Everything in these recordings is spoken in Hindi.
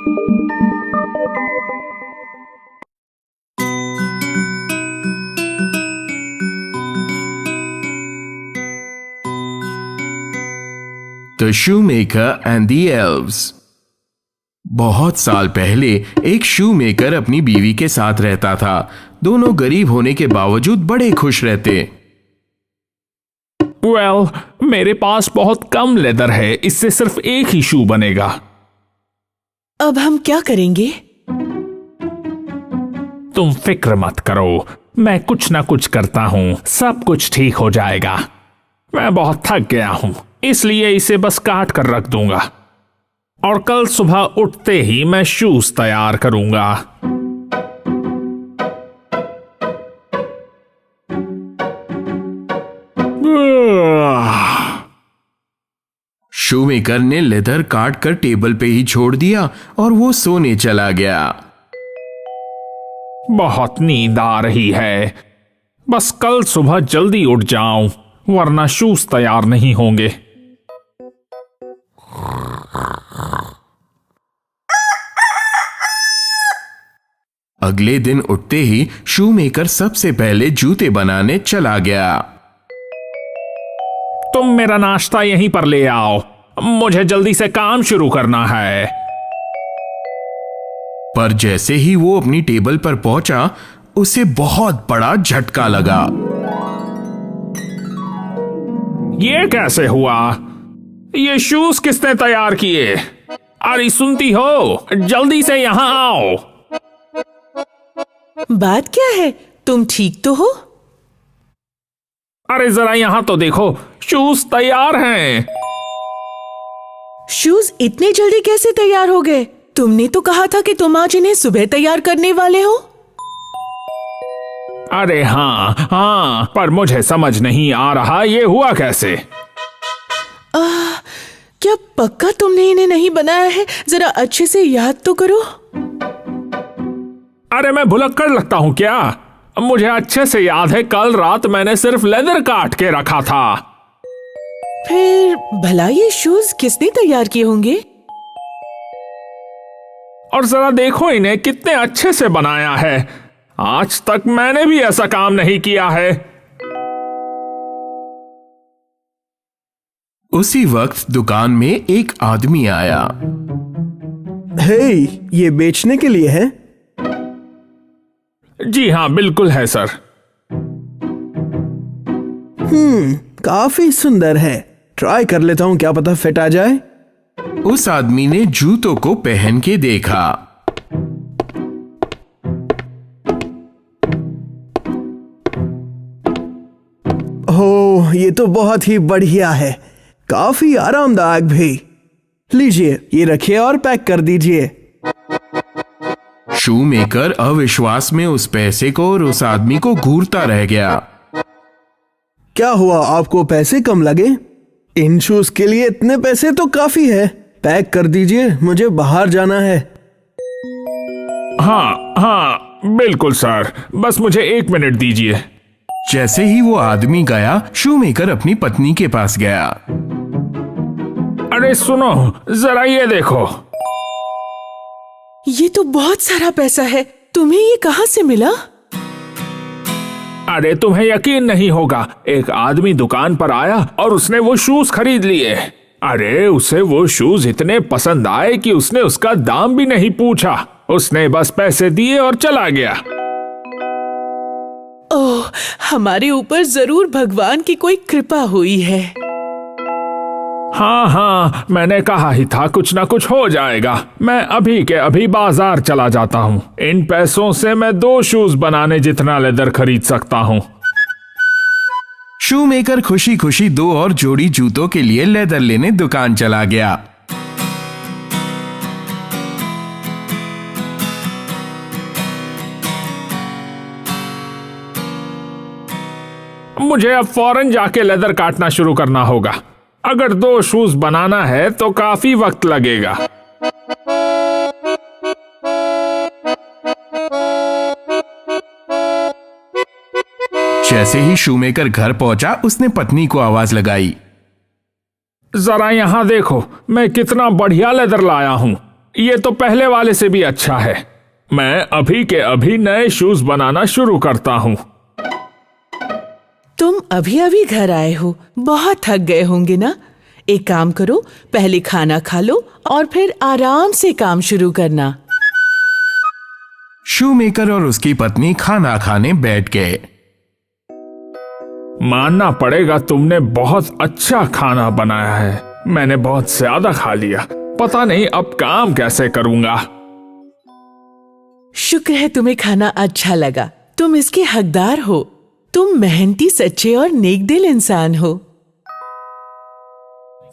The Shoemaker and the Elves। बहुत साल पहले एक शूमेकर अपनी बीवी के साथ रहता था। दोनों गरीब होने के बावजूद बड़े खुश रहते। मेरे पास बहुत कम लेदर है, इससे सिर्फ एक ही शू बनेगा। अब हम क्या करेंगे? तुम फिक्र मत करो, मैं कुछ ना कुछ करता हूं, सब कुछ ठीक हो जाएगा। मैं बहुत थक गया हूं, इसलिए इसे बस काट कर रख दूंगा और कल सुबह उठते ही मैं शूज तैयार करूंगा। शूमेकर ने लेदर काट कर टेबल पे ही छोड़ दिया और वो सोने चला गया। बहुत नींद आ रही है, बस कल सुबह जल्दी उठ जाऊं, वरना शूज तैयार नहीं होंगे। अगले दिन उठते ही शूमेकर सबसे पहले जूते बनाने चला गया। तुम मेरा नाश्ता यहीं पर ले आओ, मुझे जल्दी से काम शुरू करना है। पर जैसे ही वो अपनी टेबल पर पहुंचा, उसे बहुत बड़ा झटका लगा। ये कैसे हुआ? ये शूज किसने तैयार किए? अरे सुनती हो, जल्दी से यहां आओ। बात क्या है? तुम ठीक तो हो? अरे जरा यहां तो देखो, शूज तैयार हैं। शूज इतने जल्दी कैसे तैयार हो गए? तुमने तो कहा था कि तुम आज इन्हें सुबह तैयार करने वाले हो। अरे हाँ, पर मुझे समझ नहीं आ रहा ये हुआ कैसे। क्या पक्का तुमने इन्हें नहीं बनाया है? जरा अच्छे से याद तो करो। अरे मैं भुलक्कड़ लगता हूं क्या? मुझे अच्छे से याद है, कल रात मैंने सिर्फ लेदर काट के रखा था। फिर भला ये शूज किसने तैयार किए होंगे? और जरा देखो इन्हें कितने अच्छे से बनाया है, आज तक मैंने भी ऐसा काम नहीं किया है। उसी वक्त दुकान में एक आदमी आया। हे, ये बेचने के लिए है? जी हाँ, बिल्कुल है सर। काफी सुंदर है, ट्राई कर लेता हूं, क्या पता फिट आ जाए। उस आदमी ने जूतों को पहन के देखा। ओह, ये तो बहुत ही बढ़िया है, काफी आरामदायक भी। लीजिए, ये रखिए और पैक कर दीजिए। शूमेकर अविश्वास में उस पैसे को और उस आदमी को घूरता रह गया। क्या हुआ, आपको पैसे कम लगे? इन शूज के लिए इतने पैसे तो काफी है, पैक कर दीजिए, मुझे बाहर जाना है। हाँ, बिल्कुल सर, बस मुझे 1 मिनट दीजिए। जैसे ही वो आदमी गया, शूमेकर अपनी पत्नी के पास गया। अरे सुनो, जरा ये देखो। ये तो बहुत सारा पैसा है, तुम्हें ये कहां से मिला? अरे तुम्हें यकीन नहीं होगा, एक आदमी दुकान पर आया और उसने वो शूज खरीद लिए। अरे उसे वो शूज इतने पसंद आए कि उसने उसका दाम भी नहीं पूछा, उसने बस पैसे दिए और चला गया। ओह, हमारे ऊपर जरूर भगवान की कोई कृपा हुई है। हाँ, मैंने कहा ही था कुछ ना कुछ हो जाएगा। मैं अभी के अभी बाजार चला जाता हूँ, इन पैसों से मैं 2 शूज बनाने जितना लेदर खरीद सकता हूँ। शूमेकर खुशी खुशी 2 और जोड़ी जूतों के लिए लेदर लेने दुकान चला गया। मुझे अब फौरन जाके लेदर काटना शुरू करना होगा। अगर 2 शूज बनाना है तो काफी वक्त लगेगा। जैसे ही शूमेकर घर पहुंचा, उसने पत्नी को आवाज लगाई। जरा यहां देखो, मैं कितना बढ़िया लेदर लाया हूं। ये तो पहले वाले से भी अच्छा है। मैं अभी के अभी नए शूज बनाना शुरू करता हूँ। तुम अभी अभी घर आए हो, बहुत थक गए होंगे ना। एक काम करो, पहले खाना खा लो और फिर आराम से काम शुरू करना। शूमेकर और उसकी पत्नी खाना खाने बैठ गए। मानना पड़ेगा, तुमने बहुत अच्छा खाना बनाया है। मैंने बहुत ज्यादा खा लिया, पता नहीं अब काम कैसे करूंगा। शुक्र है तुम्हें खाना अच्छा लगा। तुम इसके हकदार हो। तुम मेहनती, सच्चे और नेकदिल इंसान हो।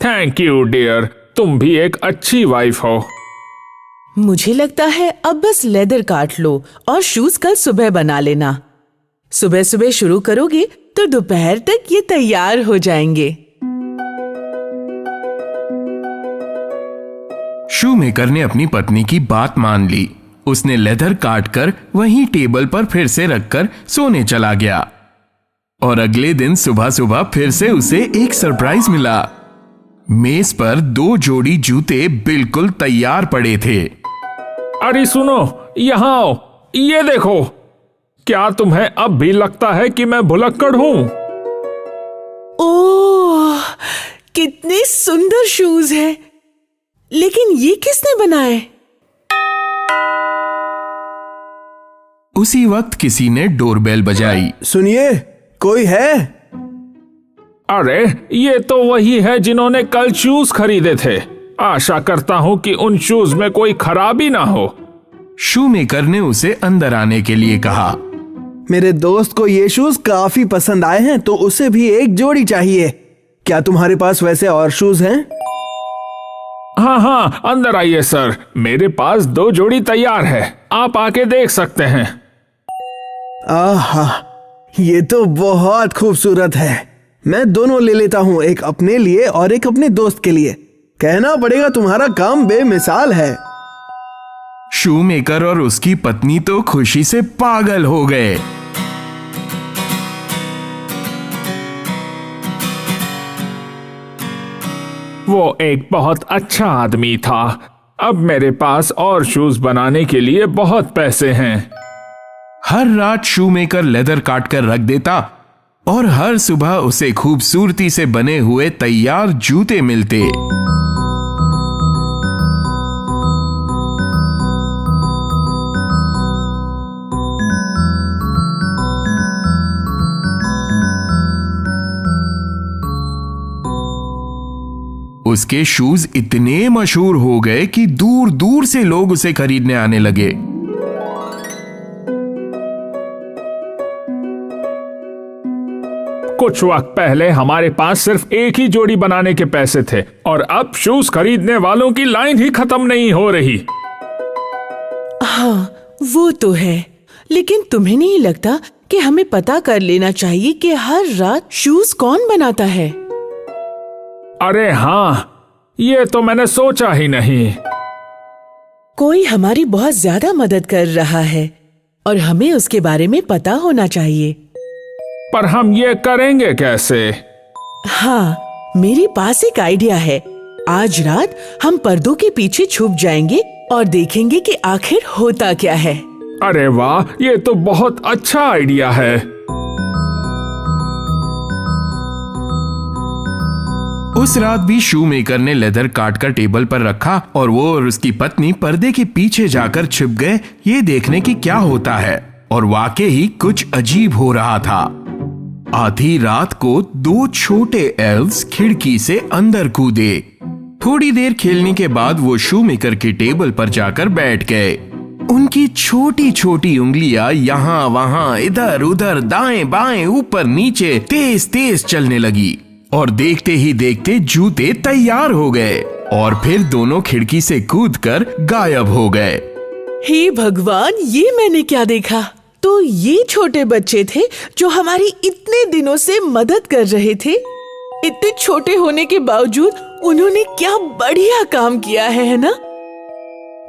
थैंक यू डियर, तुम भी एक अच्छी वाइफ हो। मुझे लगता है अब बस लेदर काट लो और शूज कल सुबह बना लेना। सुबह सुबह शुरू करोगे तो दोपहर तक ये तैयार हो जाएंगे। शूमेकर ने अपनी पत्नी की बात मान ली। उसने लेदर काट कर वहीं टेबल पर फिर से रखकर सोने चला गया। और अगले दिन सुबह सुबह फिर से उसे एक सरप्राइज मिला। मेज पर 2 जोड़ी जूते बिल्कुल तैयार पड़े थे। अरे सुनो, यहाँ आओ, ये देखो। क्या तुम्हें अब भी लगता है कि मैं भुलक्कड़ हूँ? ओह, कितने सुंदर शूज हैं। लेकिन ये किसने बनाए? उसी वक्त किसी ने डोरबेल बजाई। सुनिए, कोई है? अरे ये तो वही है जिन्होंने कल शूज खरीदे थे। आशा करता हूँ कि उन शूज में कोई खराबी ना हो। शूमेकर ने उसे अंदर आने के लिए कहा। मेरे दोस्त को ये शूज काफी पसंद आए हैं, तो उसे भी एक जोड़ी चाहिए। क्या तुम्हारे पास वैसे और शूज हैं? हाँ हाँ, अंदर आइए सर, मेरे पास 2 जोड़ी तैयार है, आप आके देख सकते हैं। आहा, ये तो बहुत खूबसूरत है। मैं दोनों ले लेता हूँ, एक अपने लिए और एक अपने दोस्त के लिए। कहना पड़ेगा तुम्हारा काम बेमिसाल है। शूमेकर और उसकी पत्नी तो खुशी से पागल हो गए। वो एक बहुत अच्छा आदमी था। अब मेरे पास और शूज बनाने के लिए बहुत पैसे हैं। हर रात शूमेकर लेदर काट कर रख देता और हर सुबह उसे खूबसूरती से बने हुए तैयार जूते मिलते। उसके शूज इतने मशहूर हो गए कि दूर दूर से लोग उसे खरीदने आने लगे। कुछ वक्त पहले हमारे पास सिर्फ एक ही जोड़ी बनाने के पैसे थे और अब शूज खरीदने वालों की लाइन ही खत्म नहीं हो रही। हाँ, वो तो है। लेकिन तुम्हें नहीं लगता कि हमें पता कर लेना चाहिए कि हर रात शूज कौन बनाता है? अरे हाँ, ये तो मैंने सोचा ही नहीं। कोई हमारी बहुत ज्यादा मदद कर रहा है और हमें उसके बारे में पता होना चाहिए। पर हम ये करेंगे कैसे? हाँ, मेरे पास एक आइडिया है। आज रात हम पर्दों के पीछे छुप जाएंगे और देखेंगे कि आखिर होता क्या है। अरे वाह, ये तो बहुत अच्छा आइडिया है। उस रात भी शूमेकर ने लेदर काट कर टेबल पर रखा और वो और उसकी पत्नी पर्दे के पीछे जाकर छिप गए ये देखने की क्या होता है। और वाकई ही कुछ अजीब हो रहा था। आधी रात को 2 छोटे एल्व्स खिड़की से अंदर कूदे। थोड़ी देर खेलने के बाद वो शूमेकर के टेबल पर जाकर बैठ गए। उनकी छोटी छोटी उंगलियां यहाँ वहाँ इधर उधर दाएं बाएं ऊपर नीचे तेज तेज चलने लगी और देखते ही देखते जूते तैयार हो गए और फिर दोनों खिड़की से कूदकर गायब हो गए। हे भगवान, ये मैंने क्या देखा? तो ये छोटे बच्चे थे जो हमारी इतने दिनों से मदद कर रहे थे। इतने छोटे होने के बावजूद उन्होंने क्या बढ़िया काम किया है ना?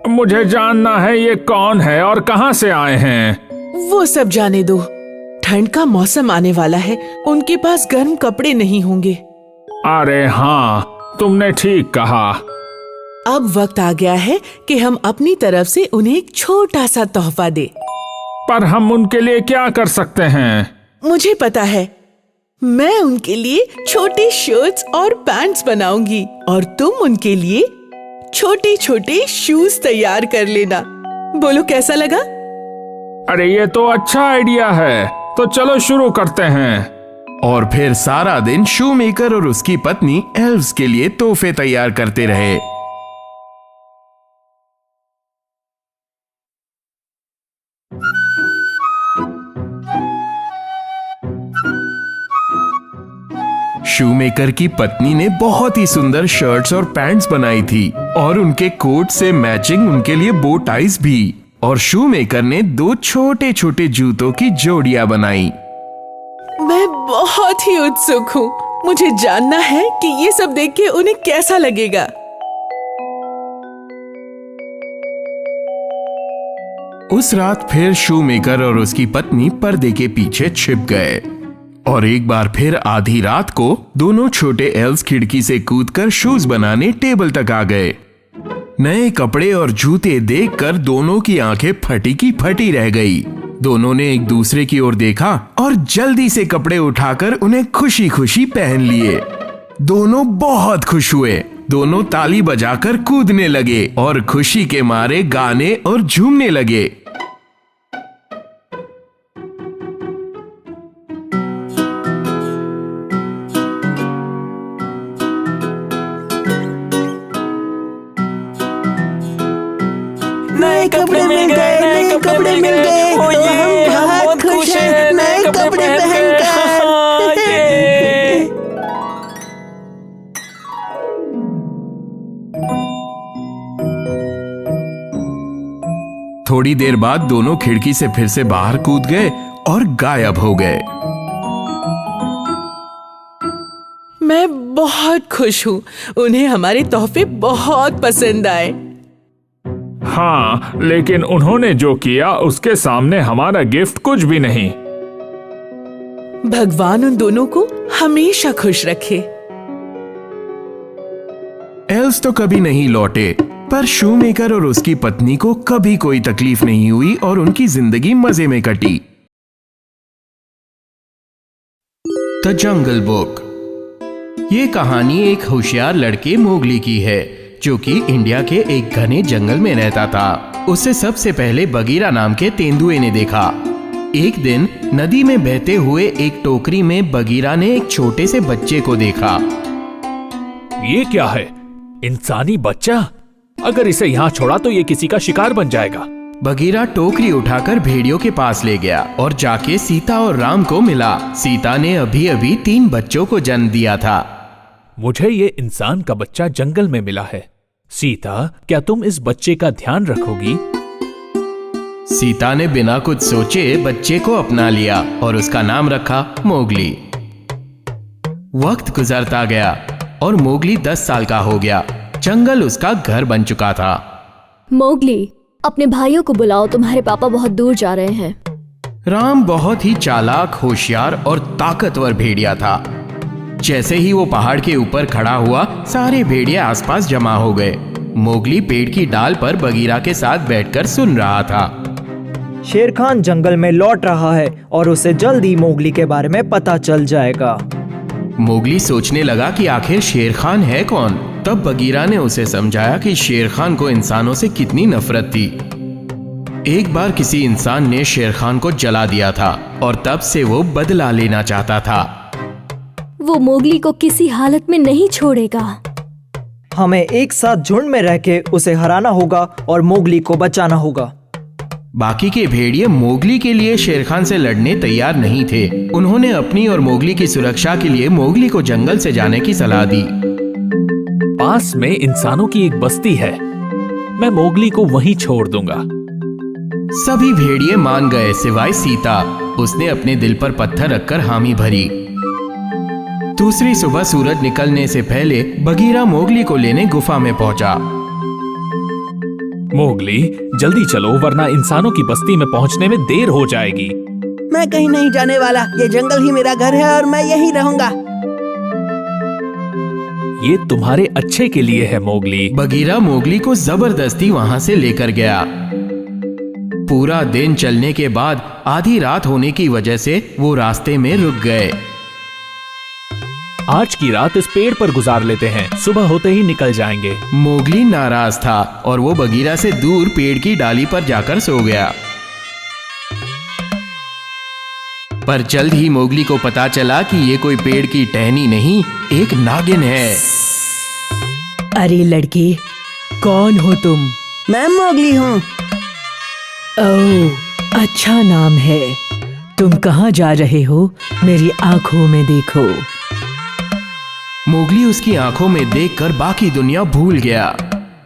मुझे जानना है ये कौन है और कहां से आए हैं। वो सब जाने दो। ठंड का मौसम आने वाला है, उनके पास गर्म कपड़े नहीं होंगे। अरे हाँ, तुमने ठीक कहा। अब वक्त आ गया है कि हम अपनी तरफ से उन्हें एक छोटा सा तोहफा दे। पर हम उनके लिए क्या कर सकते हैं? मुझे पता है, मैं उनके लिए छोटे शर्ट्स और पैंट्स बनाऊंगी और तुम उनके लिए छोटे छोटे शूज तैयार कर लेना। बोलो कैसा लगा? अरे ये तो अच्छा आइडिया है, तो चलो शुरू करते हैं। और फिर सारा दिन शू मेकर और उसकी पत्नी एल्व्स के लिए तोहफे तैयार करते रहे। शूमेकर की पत्नी ने बहुत ही सुंदर शर्ट्स और पैंट्स बनाई थी और उनके कोट से मैचिंग उनके लिए बो टाइज भी। और शूमेकर ने 2 छोटे छोटे जूतों की जोड़ियां बनाई। मैं बहुत ही उत्सुक हूँ। मुझे जानना है कि ये सब देख के उन्हें कैसा लगेगा। उस रात फिर शूमेकर और उसकी पत्नी पर्दे के पीछे छिप गए और एक बार फिर आधी रात को दोनों छोटे एल्व्स खिड़की से कूदकर शूज बनाने टेबल तक आ गए। नए कपड़े और जूते देखकर दोनों की आंखें फटी की फटी रह गई। दोनों ने एक दूसरे की ओर देखा और जल्दी से कपड़े उठाकर उन्हें खुशी खुशी पहन लिए। दोनों बहुत खुश हुए। दोनों ताली बजाकर कूदने लगे और खुशी के मारे गाने और झूमने लगे। नए कपड़े मिल गए, नए कपड़े मिल गए, तो हम बहुत खुश हैं नए कपड़े पहनकर। थोड़ी देर बाद दोनों खिड़की से फिर से बाहर कूद गए और गायब हो गए। मैं बहुत खुश हूँ। उन्हें हमारे तोहफे बहुत पसंद आए। हाँ, लेकिन उन्होंने जो किया उसके सामने हमारा गिफ्ट कुछ भी नहीं। भगवान उन दोनों को हमेशा खुश रखे। एल्व्स तो कभी नहीं लौटे, पर शूमेकर और उसकी पत्नी को कभी कोई तकलीफ नहीं हुई और उनकी जिंदगी मजे में कटी। The jungle book. ये कहानी एक होशियार लड़के मोगली की है जो कि इंडिया के एक घने जंगल में रहता था। उसे सबसे पहले बगीरा नाम के तेंदुए ने देखा। एक दिन नदी में बहते हुए एक टोकरी में बगीरा ने एक छोटे से बच्चे को देखा। ये क्या है? इंसानी बच्चा? अगर इसे यहाँ छोड़ा तो ये किसी का शिकार बन जाएगा। बगीरा टोकरी उठाकर भेड़ियों के पास ले गया और जाके सीता और राम को मिला। सीता ने अभी अभी 3 बच्चों को जन्म दिया था। मुझे ये इंसान का बच्चा जंगल में मिला है। सीता, क्या तुम इस बच्चे का ध्यान रखोगी? सीता ने बिना कुछ सोचे बच्चे को अपना लिया और उसका नाम रखा मोगली। वक्त गुजरता गया और मोगली 10 साल का हो गया। जंगल उसका घर बन चुका था। मोगली, अपने भाइयों को बुलाओ, तुम्हारे पापा बहुत दूर जा रहे हैं। राम बहुत ही चालाक, होशियार और ताकतवर भेड़िया था। जैसे ही वो पहाड़ के ऊपर खड़ा हुआ, सारे भेड़िए आसपास जमा हो गए। मोगली पेड़ की डाल पर बगीरा के साथ बैठकर सुन रहा था। शेर खान जंगल में लौट रहा है और उसे जल्दी मोगली के बारे में पता चल जाएगा। मोगली सोचने लगा कि आखिर शेर खान है कौन। तब बगीरा ने उसे समझाया कि शेर खान को इंसानों से कितनी नफरत थी। एक बार किसी इंसान ने शेर खान को जला दिया था और तब से वो बदला लेना चाहता था। वो मोगली को किसी हालत में नहीं छोड़ेगा। हमें एक साथ झुंड में रह के उसे हराना होगा और मोगली को बचाना होगा। बाकी के भेड़िए मोगली के लिए शेर खान से लड़ने तैयार नहीं थे। उन्होंने अपनी और मोगली की सुरक्षा के लिए मोगली को जंगल से जाने की सलाह दी। पास में इंसानों की एक बस्ती है, मैं मोगली को वहीं छोड़ दूंगा। सभी भेड़िए मान गए सिवाय सीता। उसने अपने दिल पर पत्थर रखकर हामी भरी। दूसरी सुबह सूरज निकलने से पहले बगीरा मोगली को लेने गुफा में पहुंचा। मोगली, जल्दी चलो वरना इंसानों की बस्ती में पहुंचने में देर हो जाएगी। मैं कहीं नहीं जाने वाला। ये जंगल ही मेरा घर है और मैं यहीं रहूंगा। ये तुम्हारे अच्छे के लिए है मोगली। बगीरा मोगली को जबरदस्ती वहां से लेकर गया। पूरा दिन चलने के बाद आधी रात होने की वजह से वो रास्ते में रुक गए। आज की रात इस पेड़ पर गुजार लेते हैं, सुबह होते ही निकल जाएंगे। मोगली नाराज था और वो बगीरा से दूर पेड़ की डाली पर जाकर सो गया। पर जल्द ही मोगली को पता चला कि ये कोई पेड़ की टहनी नहीं, एक नागिन है। अरे लड़के, कौन हो तुम? मैं मोगली हूँ। ओह, अच्छा नाम है। तुम कहाँ जा रहे हो? मेरी आंखों में देखो। मोगली उसकी आंखों में देखकर बाकी दुनिया भूल गया।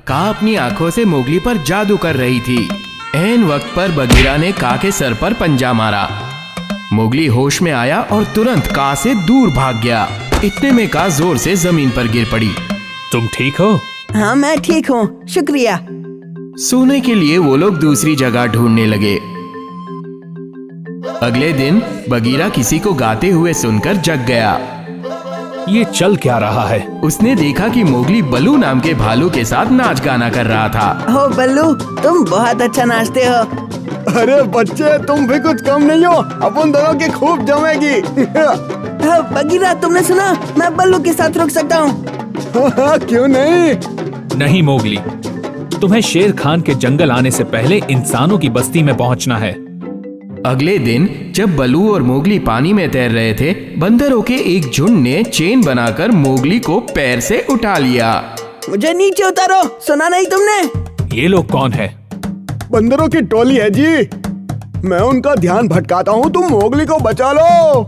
का अपनी आंखों से मोगली पर जादू कर रही थी। ऐन वक्त पर बगीरा ने का के सर पर पंजा मारा। मोगली होश में आया और तुरंत का से दूर भाग गया। इतने में का जोर से जमीन पर गिर पड़ी। तुम ठीक हो? हाँ मैं ठीक हूँ, शुक्रिया। सोने के लिए वो लोग दूसरी जगह ढूंढने लगे। अगले दिन बगीरा किसी को गाते हुए सुनकर जग गया। ये चल क्या रहा है? उसने देखा कि मोगली बल्लू नाम के भालू के साथ नाच गाना कर रहा था। हो बल्लू, तुम बहुत अच्छा नाचते हो। अरे बच्चे, तुम भी कुछ कम नहीं हो। अपन दोनों की खूब जमेगी। बगीरा, तुमने सुना? मैं बल्लू के साथ रुक सकता हूँ। क्यों नहीं? नहीं मोगली, तुम्हें शेर खान के जंगल आने से पहले इंसानों की बस्ती में पहुंचना है। अगले दिन जब बल्लू और मोगली पानी में तैर रहे थे, बंदरों के एक झुंड ने चेन बनाकर मोगली को पैर से उठा लिया। मुझे नीचे उतारो, सुना नहीं तुमने? ये लोग कौन है? बंदरों की टोली है जी। मैं उनका ध्यान भटकाता हूँ, तुम मोगली को बचा लो।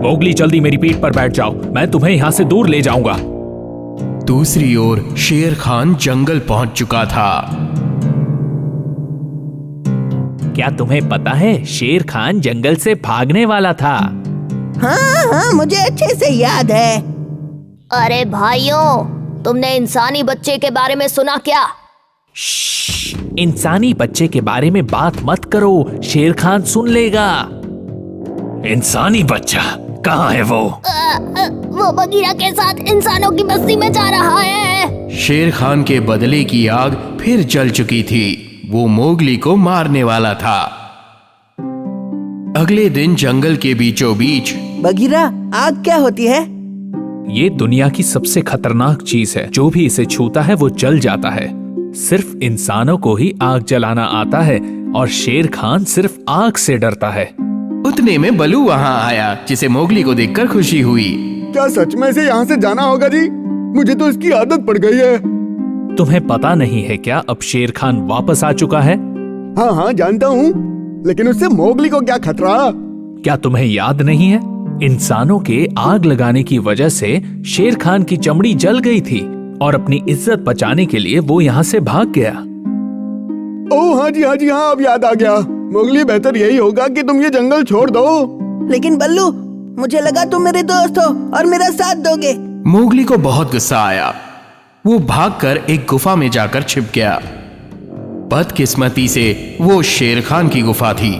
मोगली, जल्दी मेरी पीठ पर बैठ जाओ, मैं तुम्हें यहाँ से दूर ले जाऊंगा। दूसरी ओर शेर खान जंगल पहुंच चुका था। क्या तुम्हें पता है, शेर खान जंगल से भागने वाला था। हाँ हाँ, मुझे अच्छे से याद है। अरे भाइयों, तुमने इंसानी बच्चे के बारे में सुना क्या? इंसानी बच्चे के बारे में बात मत करो, शेर खान सुन लेगा। इंसानी बच्चा कहाँ है वो? वो बगीरा के साथ इंसानों की बस्ती में जा रहा है। शेर खान के बदले की आग फिर जल चुकी थी। वो मोगली को मारने वाला था। अगले दिन जंगल के बीचों बीच। बगीरा, आग क्या होती है? ये दुनिया की सबसे खतरनाक चीज है। जो भी इसे छूता है वो जल जाता है। सिर्फ इंसानों को ही आग जलाना आता है और शेर खान सिर्फ आग से डरता है। उतने में बल्लू वहां आया, जिसे मोगली को देखकर खुशी हुई। क्या सच में से यहाँ से जाना होगा जी? मुझे तो इसकी आदत पड़ गई है। तुम्हें पता नहीं है क्या, अब शेर खान वापस आ चुका है? हाँ हाँ जानता हूँ, लेकिन उससे मोगली को क्या खतरा? क्या तुम्हें याद नहीं है, इंसानों के आग लगाने की वजह से शेर खान की चमड़ी जल गई थी और अपनी इज्जत बचाने के लिए वो यहाँ से भाग गया। ओह हाँ जी हाँ जी हाँ, अब याद आ गया। मोगली, बेहतर यही होगा कि तुम ये जंगल छोड़ दो। लेकिन बल्लू, मुझे लगा तुम मेरे दोस्त हो और मेरा साथ दोगे। मोगली को बहुत गुस्सा आया। वो भागकर एक गुफा में जाकर छिप गया। बदकिस्मती से वो शेर खान की गुफा थी।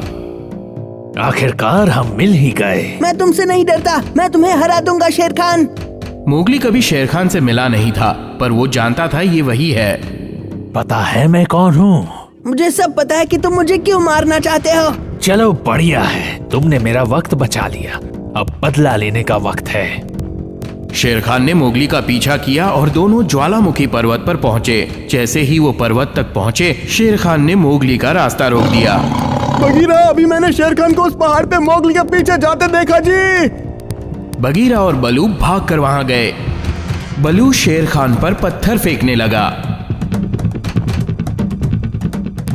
आखिरकार हम मिल ही गए। मैं तुमसे नहीं डरता, मैं तुम्हें हरा दूंगा शेर खान। मोगली कभी शेर खान से मिला नहीं था, पर वो जानता था ये वही है। पता है मैं कौन हूँ? मुझे सब पता है कि तुम मुझे क्यों मारना चाहते हो। चलो बढ़िया है, तुमने मेरा वक्त बचा लिया। अब बदला लेने का वक्त है। शेर खान ने मोगली का पीछा किया और दोनों ज्वालामुखी पर्वत पर पहुंचे। जैसे ही वो पर्वत तक पहुंचे, शेर खान ने मोगली का रास्ता रोक दिया। बगीरा, अभी मैंने शेर खान को उस पहाड़ पे मोगली के पीछे जाते देखा जी। बगीरा और बलू भागकर वहां गए। बलू शेर खान पर पत्थर फेंकने लगा।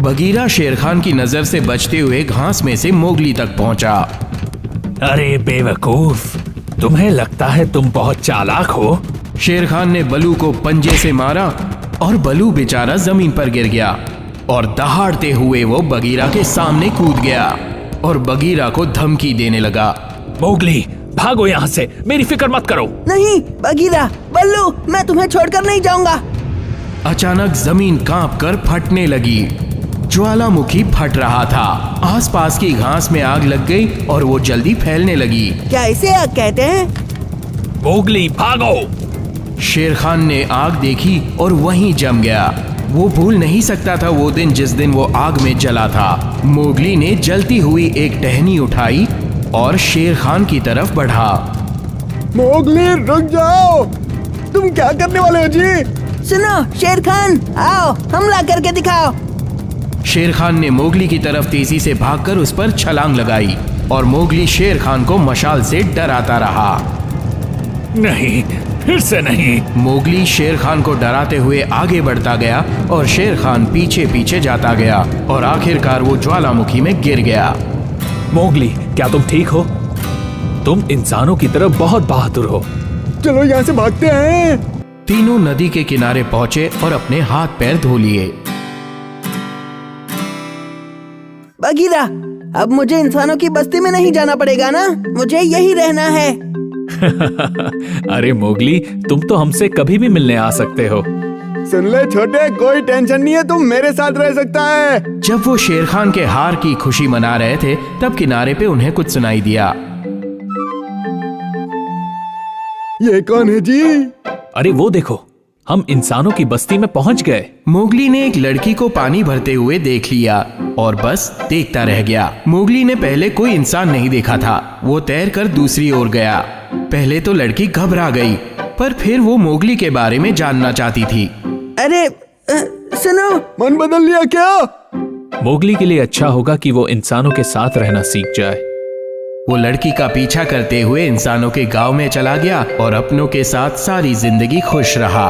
बगीरा शेर खान की नजर से बचते हुए घास में से मोगली तक पहुंचा। अरे बेवकूफ, तुम्हें लगता है तुम बहुत चालाक हो? शेर खान ने बलू को पंजे से मारा और बलू बेचारा जमीन पर गिर गया और दहाड़ते हुए वो बगीरा के सामने कूद गया और बगीरा को धमकी देने लगा। मोगली, भागो यहाँ से, मेरी फिक्र मत करो। नहीं बगीरा, बल्लू, मैं तुम्हें छोड़कर नहीं जाऊंगा। अचानक जमीन कांपकर फटने लगी। ज्वालामुखी फट रहा था। आसपास की घास में आग लग गई और वो जल्दी फैलने लगी। क्या इसे आग कहते हैं? मोगली भागो! शेर खान ने आग देखी और वहीं जम गया। वो भूल नहीं सकता था वो दिन जिस दिन वो आग में जला था। मोगली ने जलती हुई एक टहनी उठाई और शेर खान की तरफ बढ़ा। मोगली रुक जाओ, तुम क्या करने वाले हो जी? सुनो शेर खान, आओ हमला करके दिखाओ। शेर खान ने मोगली की तरफ तेजी से भागकर उस पर छलांग लगाई और मोगली शेर खान को मशाल से डराता रहा। नहीं, फिर से नहीं। मोगली शेर खान को डराते हुए आगे बढ़ता गया और शेर खान पीछे पीछे जाता गया और आखिरकार वो ज्वालामुखी में गिर गया। मोगली, क्या तुम ठीक हो? तुम इंसानों की तरह बहुत बहादुर हो। चलो यहाँ से भागते हैं। तीनों नदी के किनारे पहुंचे और अपने हाथ पैर धो लिए। बगीरा, अब मुझे इंसानों की बस्ती में नहीं जाना पड़ेगा ना? मुझे यही रहना है। अरे मोगली, तुम तो हमसे कभी भी मिलने आ सकते हो। सुन ले छोटे, कोई टेंशन नहीं है, तुम मेरे साथ रह सकता है। जब वो शेर खान के हार की खुशी मना रहे थे तब किनारे पे उन्हें कुछ सुनाई दिया। ये कौन है जी? अरे वो देखो, हम इंसानों की बस्ती में पहुंच गए। मोगली ने एक लड़की को पानी भरते हुए देख लिया और बस देखता रह गया। मोगली ने पहले कोई इंसान नहीं देखा था। वो तैरकर दूसरी ओर गया। पहले तो लड़की घबरा गई, पर फिर वो मोगली के बारे में जानना चाहती थी। अरे सुनो, मन बदल लिया क्या? मोगली के लिए अच्छा होगा कि वो इंसानों के साथ रहना सीख जाए। वो लड़की का पीछा करते हुए इंसानों के गांव में चला गया और अपनों के साथ सारी जिंदगी खुश रहा।